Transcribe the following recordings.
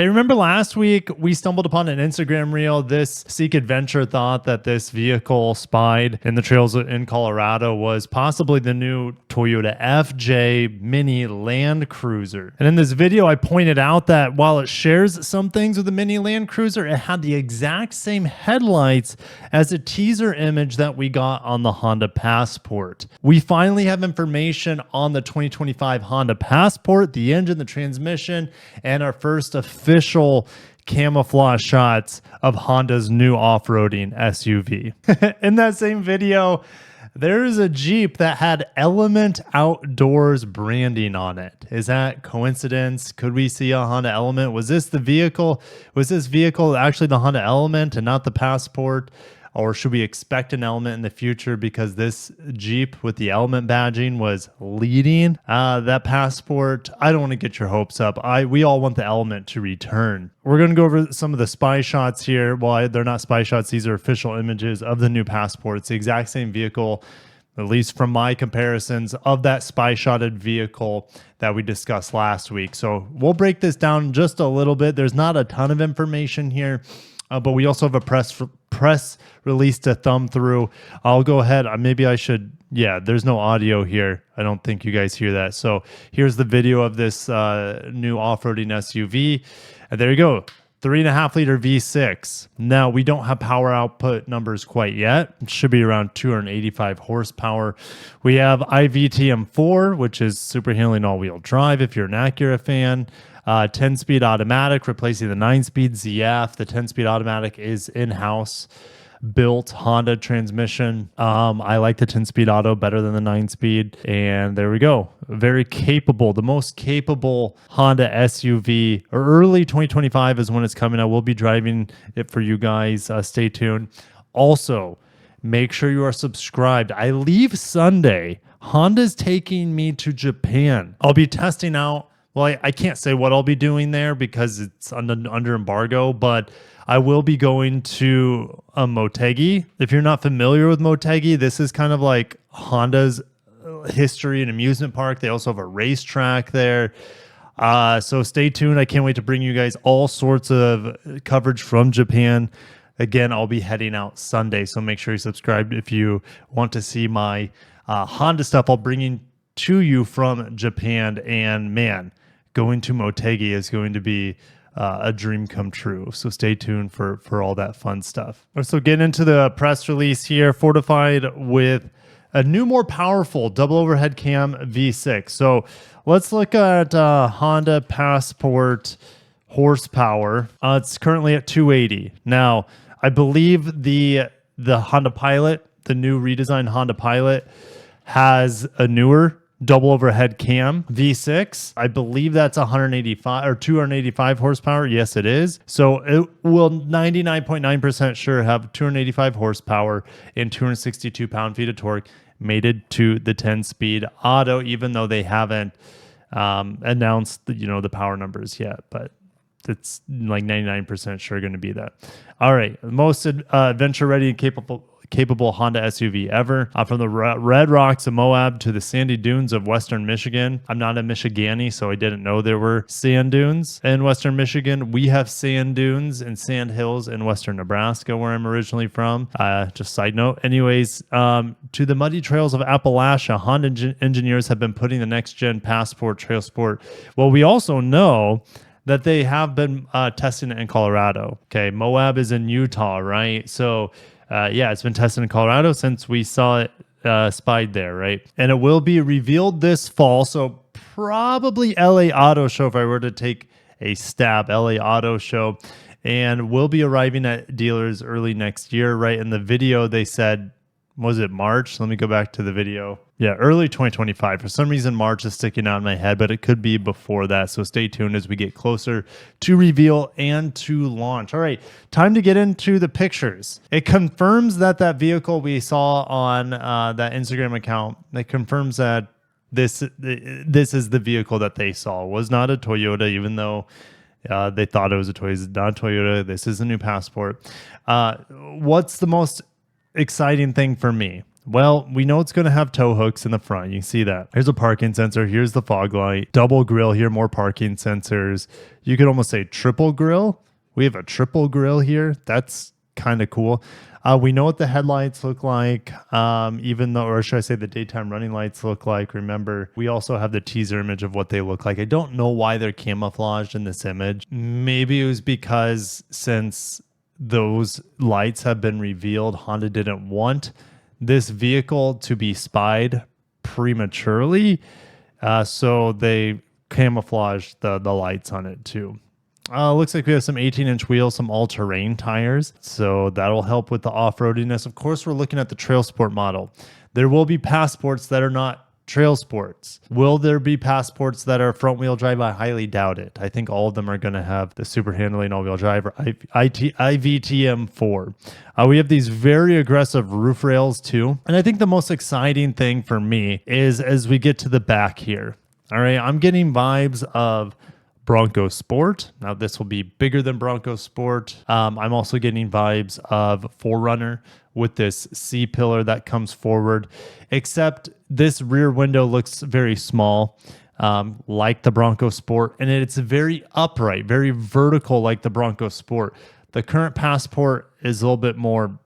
Hey, remember last week we stumbled upon an Instagram reel. This Seek Adventure thought that this vehicle spied in the trails in Colorado was possibly the new Toyota FJ Mini Land Cruiser. And in this video, I pointed out that while it shares some things with the Mini Land Cruiser, it had the exact same headlights as a teaser image that we got on the Honda Passport. We finally have information on the 2025 Honda Passport, the engine, the transmission, and our first official camouflage shots of Honda's new off-roading SUV. In that same video, there's a Jeep that had Element Outdoors branding on it. Is that coincidence? Could we see a Honda Element? Was this the vehicle? Was this vehicle actually the Honda Element and not the Passport? Or should we expect an Element in the future because this Jeep with the Element badging was leading that Passport? I don't want to get your hopes up. We all want the Element to return. We're going to go over some of the spy shots here. Well, they're not spy shots. These are official images of the new Passport. It's the exact same vehicle, at least from my comparisons of that spy shotted vehicle that we discussed last week. So we'll break this down just a little bit. There's not a ton of information here. But we also have a press release to thumb through. I'll go ahead. Maybe I should. Yeah, there's no audio here. I don't think you guys hear that. So here's the video of this new off-roading SUV. And there you go. 3.5 liter V6. Now, we don't have power output numbers quite yet. It should be around 285 horsepower. We have IVTM4, which is super handling all-wheel drive if you're an Acura fan. 10-speed automatic, replacing the 9-speed ZF. The 10-speed automatic is in-house built Honda transmission. I like the 10-speed auto better than the 9-speed. And there we go. Very capable, the most capable Honda SUV. Early 2025 is when it's coming. I will be driving it for you guys. Stay tuned. Also, make sure you are subscribed. I leave Sunday. Honda's taking me to Japan. I'll be testing out. Well, I can't say what I'll be doing there because it's under embargo, but I will be going to Motegi. If you're not familiar with Motegi, this is kind of like Honda's history and amusement park. They also have a racetrack there. So stay tuned. I can't wait to bring you guys all sorts of coverage from Japan. Again, I'll be heading out Sunday, so make sure you subscribe if you want to see my Honda stuff. I'll bring in to you from Japan, and man, going to Motegi is going to be a dream come true. So stay tuned for all that fun stuff. So getting into the press release here, Fortified with a new, more powerful double overhead cam V6. So let's look at Honda Passport horsepower. It's currently at 280. Now, I believe the Honda Pilot, the new redesigned Honda Pilot, has a newer double overhead cam V6. I believe that's 185 or 285 horsepower. Yes, it is. So it will 99.9% sure have 285 horsepower and 262 pound-feet of torque, mated to the 10-speed auto, even though they haven't announced the power numbers yet, but it's like 99% sure going to be that. All right, most adventure ready and capable Honda SUV ever. From the red rocks of Moab to the sandy dunes of Western Michigan. I'm not a Michigani, so I didn't know there were sand dunes in Western Michigan. We have sand dunes and sand hills in Western Nebraska, where I'm originally from. Just side note. Anyways, to the muddy trails of Appalachia, Honda engineers have been putting the next-gen Passport TrailSport. Well, we also know that they have been testing it in Colorado. Okay, Moab is in Utah, right? So yeah, it's been tested in Colorado since we saw it spied there, right? And it will be revealed this fall. So probably LA Auto Show, if I were to take a stab, LA Auto Show. And will be arriving at dealers early next year, right? In the video, they said, was it March? Let me go back to the video. Yeah, early 2025. For some reason, March is sticking out in my head, but it could be before that. So stay tuned as we get closer to reveal and to launch. All right, time to get into the pictures. It confirms that vehicle we saw on that Instagram account, it confirms that this is the vehicle that they saw. It was not a Toyota, even though they thought it was a Toyota. It's not a Toyota. This is a new Passport. What's the most exciting thing for me? Well, we know it's going to have tow hooks in the front. You can see that. Here's a parking sensor. Here's the fog light. Double grille here, more parking sensors. You could almost say triple grille. We have a triple grille here. That's kind of cool. We know what the headlights look like, even though, or should I say the daytime running lights look like. Remember, we also have the teaser image of what they look like. I don't know why they're camouflaged in this image. Maybe it was because since those lights have been revealed, Honda didn't want this vehicle to be spied prematurely. So they camouflaged the lights on it too. Looks like we have some 18-inch wheels, some all-terrain tires, so that'll help with the off-roadiness. Of course, we're looking at the TrailSport model. There will be Passports that are not TrailSports. Will there be Passports that are front-wheel drive? I highly doubt it. I think all of them are going to have the super handling all-wheel drive or IVTM4. We have these very aggressive roof rails too, and I think the most exciting thing for me is as we get to the back here. All right, I'm getting vibes of Bronco Sport. Now this will be bigger than Bronco Sport. I'm also getting vibes of 4Runner with this C-pillar that comes forward, except this rear window looks very small, like the Bronco Sport, and it's very upright, very vertical like the Bronco Sport. The current Passport is a little bit more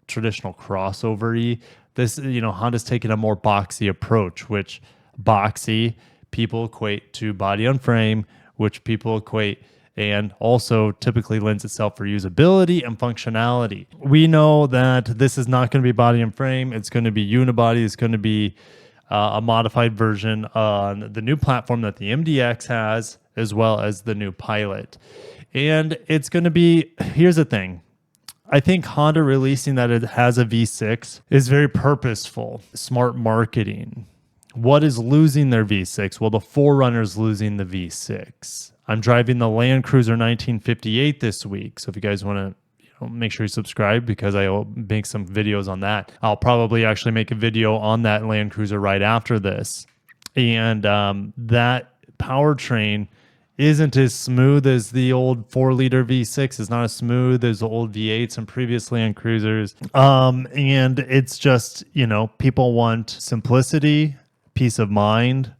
traditional crossover-y. This, Honda's taking a more boxy approach, which boxy people equate to body on frame, which people equate and also typically lends itself for usability and functionality. We know that this is not going to be body and frame. It's going to be unibody. It's going to be a modified version on the new platform that the MDX has, as well as the new Pilot. And it's going to be, here's the thing. I think Honda releasing that it has a V6 is very purposeful, smart marketing. What is losing their V6? Well, the 4Runner's losing the V6. I'm driving the Land Cruiser 1958 this week. So if you guys want to make sure you subscribe because I'll make some videos on that. I'll probably actually make a video on that Land Cruiser right after this. And that powertrain isn't as smooth as the old 4-liter V6. It's not as smooth as the old V8s and previous Land Cruisers. And it's just, people want simplicity, peace of mind,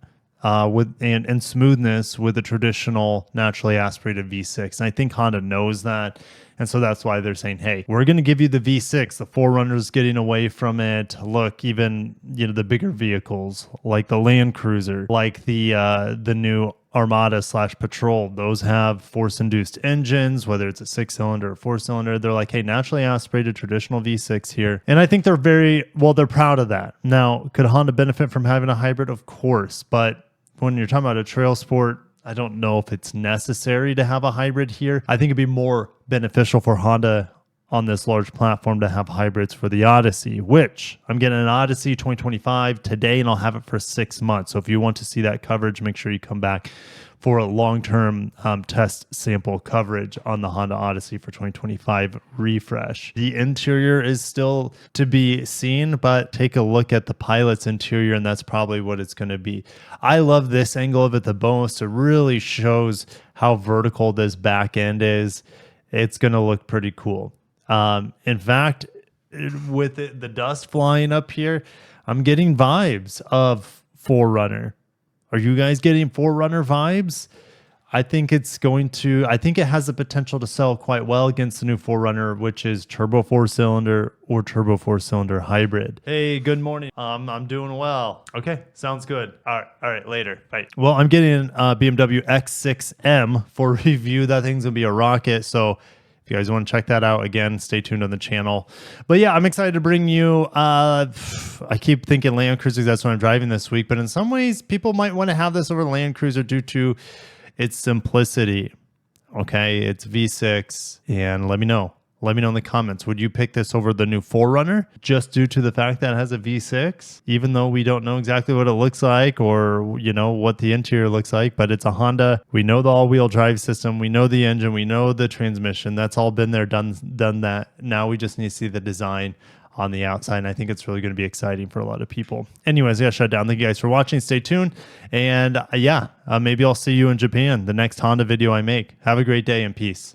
and smoothness with a traditional naturally aspirated V6. And I think Honda knows that. And so that's why they're saying, hey, we're going to give you the V6. The 4Runner's getting away from it. Look, even the bigger vehicles like the Land Cruiser, like the new Armada / Patrol, those have force-induced engines, whether it's a 6-cylinder or 4-cylinder. They're like, hey, naturally aspirated traditional V6 here. And I think they're they're proud of that. Now, could Honda benefit from having a hybrid? Of course. But when you're talking about a TrailSport, I don't know if it's necessary to have a hybrid here. I think it'd be more beneficial for Honda on this large platform to have hybrids for the Odyssey, which I'm getting an Odyssey 2025 today, and I'll have it for 6 months. So if you want to see that coverage, make sure you come back for a long-term test sample coverage on the Honda Odyssey for 2025 refresh. The interior is still to be seen, but take a look at the Pilot's interior, and that's probably what it's going to be. I love this angle of it the most. It really shows how vertical this back end is. It's going to look pretty cool. In fact, with the dust flying up here, I'm getting vibes of 4Runner. Are you guys getting 4Runner vibes? I think it has the potential to sell quite well against the new 4Runner, which is turbo 4-cylinder or turbo 4-cylinder hybrid. Hey, good morning. I'm doing well. Okay, sounds good. All right, later. Bye. Well, I'm getting BMW X6M for review. That thing's gonna be a rocket. So if you guys want to check that out, again, stay tuned on the channel. But yeah, I'm excited to bring you, I keep thinking Land Cruiser, that's what I'm driving this week. But in some ways, people might want to have this over Land Cruiser due to its simplicity. Okay, it's V6. And let me know. Let me know in the comments. Would you pick this over the new 4Runner just due to the fact that it has a V6? Even though we don't know exactly what it looks like or, what the interior looks like, but it's a Honda. We know the all-wheel drive system. We know the engine. We know the transmission. That's all been there, done that. Now we just need to see the design on the outside, and I think it's really going to be exciting for a lot of people. Anyways, I got to shut down. Thank you guys for watching. Stay tuned. And maybe I'll see you in Japan, the next Honda video I make. Have a great day and peace.